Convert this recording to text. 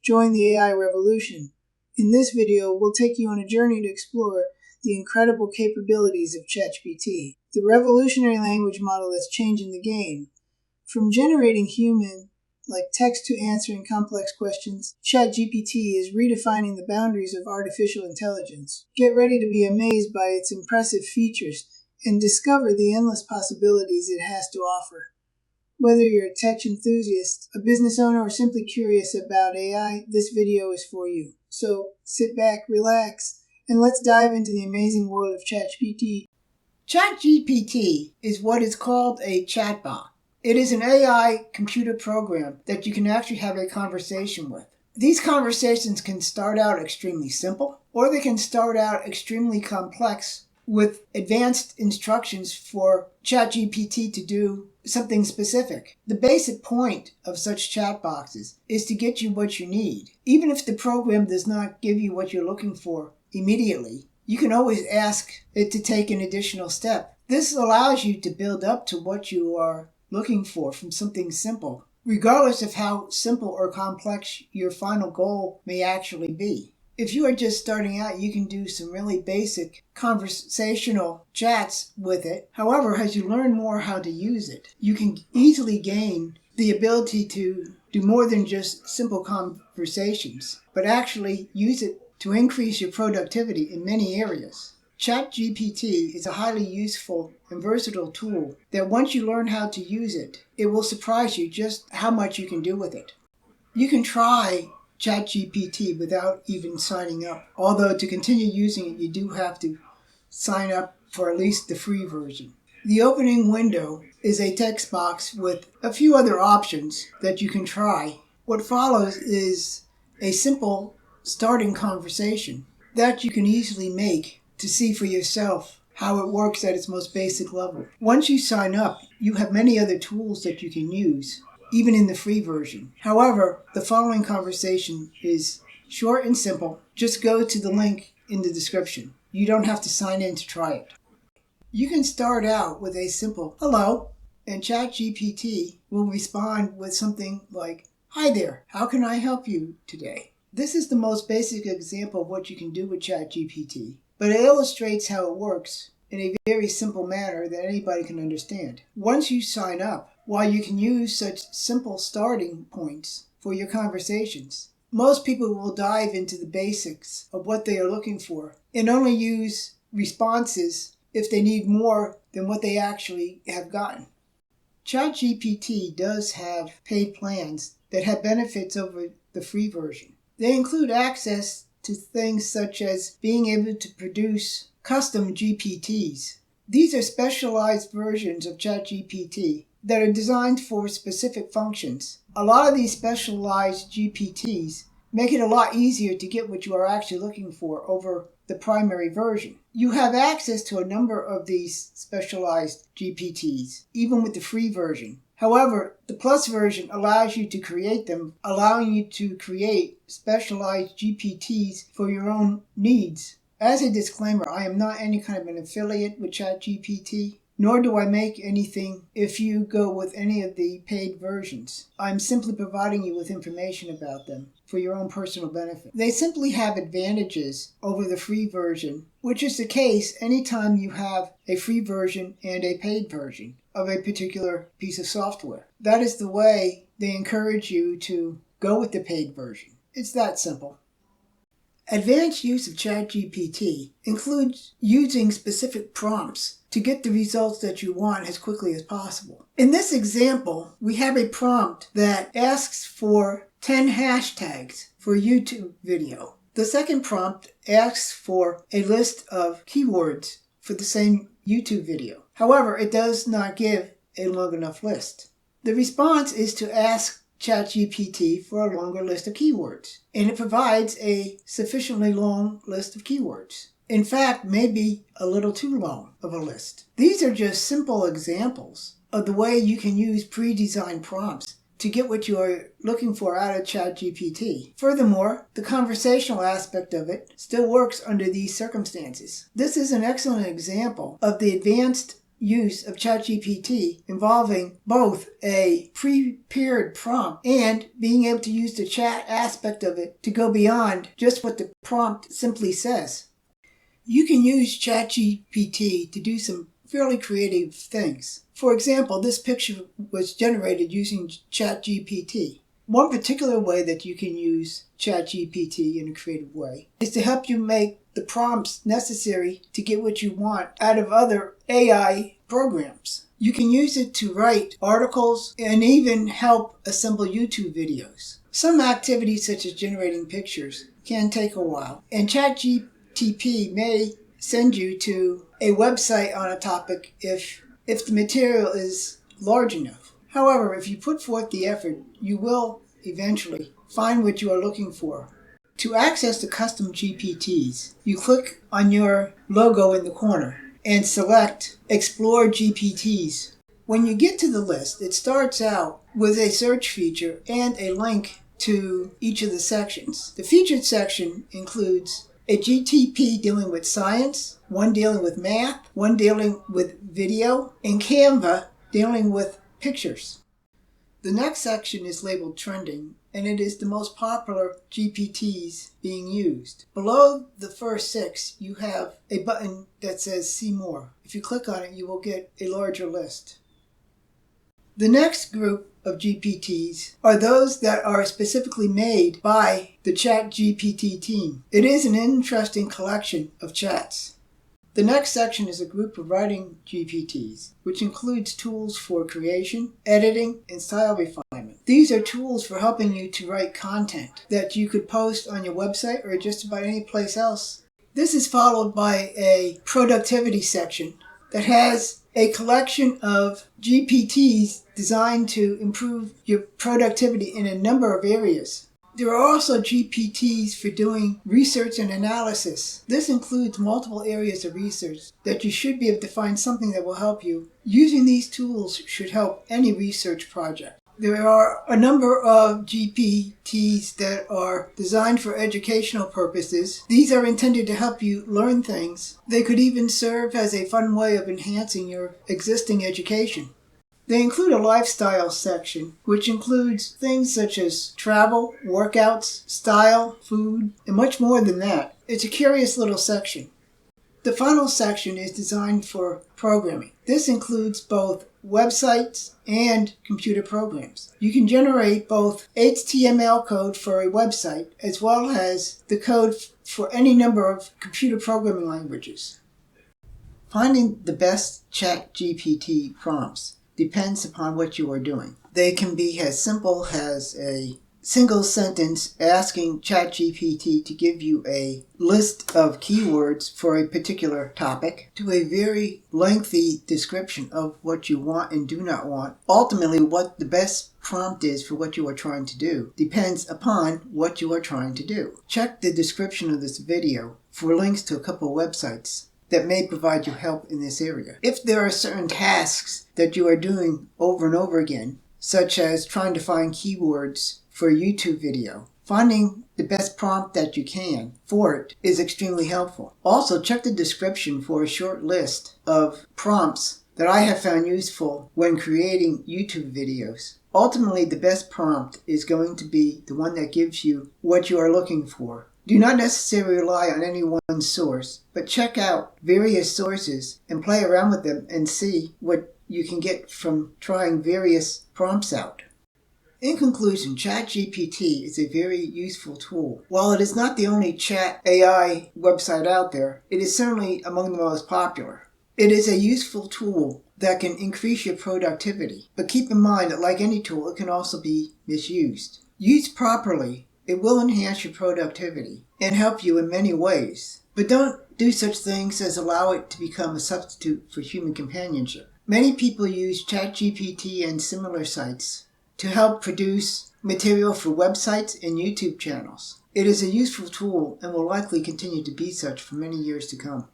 Join the AI revolution. In this video, we'll take you on a journey to explore the incredible capabilities of ChatGPT, the revolutionary language model that's changing the game. From generating human-like text to answering complex questions, ChatGPT is redefining the boundaries of artificial intelligence. Get ready to be amazed by its impressive features and discover the endless possibilities it has to offer. Whether you're a tech enthusiast, a business owner, or simply curious about AI, this video is for you. So sit back, relax, and let's dive into the amazing world of ChatGPT. ChatGPT is what is called a chatbot. It is an AI computer program that you can actually have a conversation with. These conversations can start out extremely simple, or they can start out extremely complex with advanced instructions for ChatGPT to do something specific. The basic point of such chat boxes is to get you what you need. Even if the program does not give you what you're looking for immediately, you can always ask it to take an additional step. This allows you to build up to what you are looking for from something simple, regardless of how simple or complex your final goal may actually be. If you are just starting out, you can do some really basic conversational chats with it. However, as you learn more how to use it, you can easily gain the ability to do more than just simple conversations, but actually use it to increase your productivity in many areas. ChatGPT is a highly useful and versatile tool that once you learn how to use it, it will surprise you just how much you can do with it. You can try ChatGPT without even signing up. Although to continue using it, you do have to sign up for at least the free version. The opening window is a text box with a few other options that you can try. What follows is a simple starting conversation that you can easily make to see for yourself how it works at its most basic level. Once you sign up, you have many other tools that you can use, even in the free version. However, the following conversation is short and simple. Just go to the link in the description. You don't have to sign in to try it. You can start out with a simple hello, and ChatGPT will respond with something like, "Hi there, how can I help you today?" This is the most basic example of what you can do with ChatGPT, but it illustrates how it works in a very simple manner that anybody can understand. Once you sign up, while you can use such simple starting points for your conversations, most people will dive into the basics of what they are looking for and only use responses if they need more than what they actually have gotten. ChatGPT does have paid plans that have benefits over the free version. They include access to things such as being able to produce custom GPTs. These are specialized versions of ChatGPT that are designed for specific functions. A lot of these specialized GPTs make it a lot easier to get what you are actually looking for over the primary version. You have access to a number of these specialized GPTs, even with the free version. However, the Plus version allows you to create them, allowing you to create specialized GPTs for your own needs. As a disclaimer, I am not any kind of an affiliate with ChatGPT, nor do I make anything if you go with any of the paid versions. I'm simply providing you with information about them for your own personal benefit. They simply have advantages over the free version, which is the case anytime you have a free version and a paid version of a particular piece of software. That is the way they encourage you to go with the paid version. It's that simple. Advanced use of ChatGPT includes using specific prompts to get the results that you want as quickly as possible. In this example, we have a prompt that asks for 10 hashtags for a YouTube video. The second prompt asks for a list of keywords for the same YouTube video. However, it does not give a long enough list. The response is to ask ChatGPT for a longer list of keywords, and it provides a sufficiently long list of keywords. In fact, maybe a little too long of a list. These are just simple examples of the way you can use pre-designed prompts to get what you are looking for out of ChatGPT. Furthermore, the conversational aspect of it still works under these circumstances. This is an excellent example of the advanced use of ChatGPT involving both a prepared prompt and being able to use the chat aspect of it to go beyond just what the prompt simply says. You can use ChatGPT to do some fairly creative things. For example, this picture was generated using ChatGPT. One particular way that you can use ChatGPT in a creative way is to help you make the prompts necessary to get what you want out of other AI programs. You can use it to write articles and even help assemble YouTube videos. Some activities such as generating pictures can take a while, and ChatGPT may send you to a website on a topic if the material is large enough. However, if you put forth the effort, you will eventually find what you are looking for. To access the custom GPTs, you click on your logo in the corner and select Explore GPTs. When you get to the list, it starts out with a search feature and a link to each of the sections. The featured section includes a GTP dealing with science, one dealing with math, one dealing with video, and Canva dealing with pictures. The next section is labeled Trending, and it is the most popular GPTs being used. Below the first 6, you have a button that says See More. If you click on it, you will get a larger list. The next group of GPTs are those that are specifically made by the ChatGPT team. It is an interesting collection of chats. The next section is a group of writing GPTs, which includes tools for creation, editing, and style refinement. These are tools for helping you to write content that you could post on your website or just about any place else. This is followed by a productivity section that has a collection of GPTs designed to improve your productivity in a number of areas. There are also GPTs for doing research and analysis. This includes multiple areas of research that you should be able to find something that will help you. Using these tools should help any research project. There are a number of GPTs that are designed for educational purposes. These are intended to help you learn things. They could even serve as a fun way of enhancing your existing education. They include a lifestyle section, which includes things such as travel, workouts, style, food, and much more than that. It's a curious little section. The final section is designed for programming. This includes both websites and computer programs. You can generate both HTML code for a website as well as the code for any number of computer programming languages. Finding the best ChatGPT prompts depends upon what you are doing. They can be as simple as a single sentence asking ChatGPT to give you a list of keywords for a particular topic, to a very lengthy description of what you want and do not want. Ultimately, what the best prompt is for what you are trying to do depends upon what you are trying to do. Check the description of this video for links to a couple of websites that may provide you help in this area. If there are certain tasks that you are doing over and over again, such as trying to find keywords for a YouTube video, finding the best prompt that you can for it is extremely helpful. Also, check the description for a short list of prompts that I have found useful when creating YouTube videos. Ultimately, the best prompt is going to be the one that gives you what you are looking for. Do not necessarily rely on any one source, but check out various sources and play around with them and see what you can get from trying various prompts out. In conclusion, ChatGPT is a very useful tool. While it is not the only chat AI website out there, it is certainly among the most popular. It is a useful tool that can increase your productivity, but keep in mind that like any tool, it can also be misused. Used properly, it will enhance your productivity and help you in many ways. But don't do such things as allow it to become a substitute for human companionship. Many people use ChatGPT and similar sites to help produce material for websites and YouTube channels. It is a useful tool and will likely continue to be such for many years to come.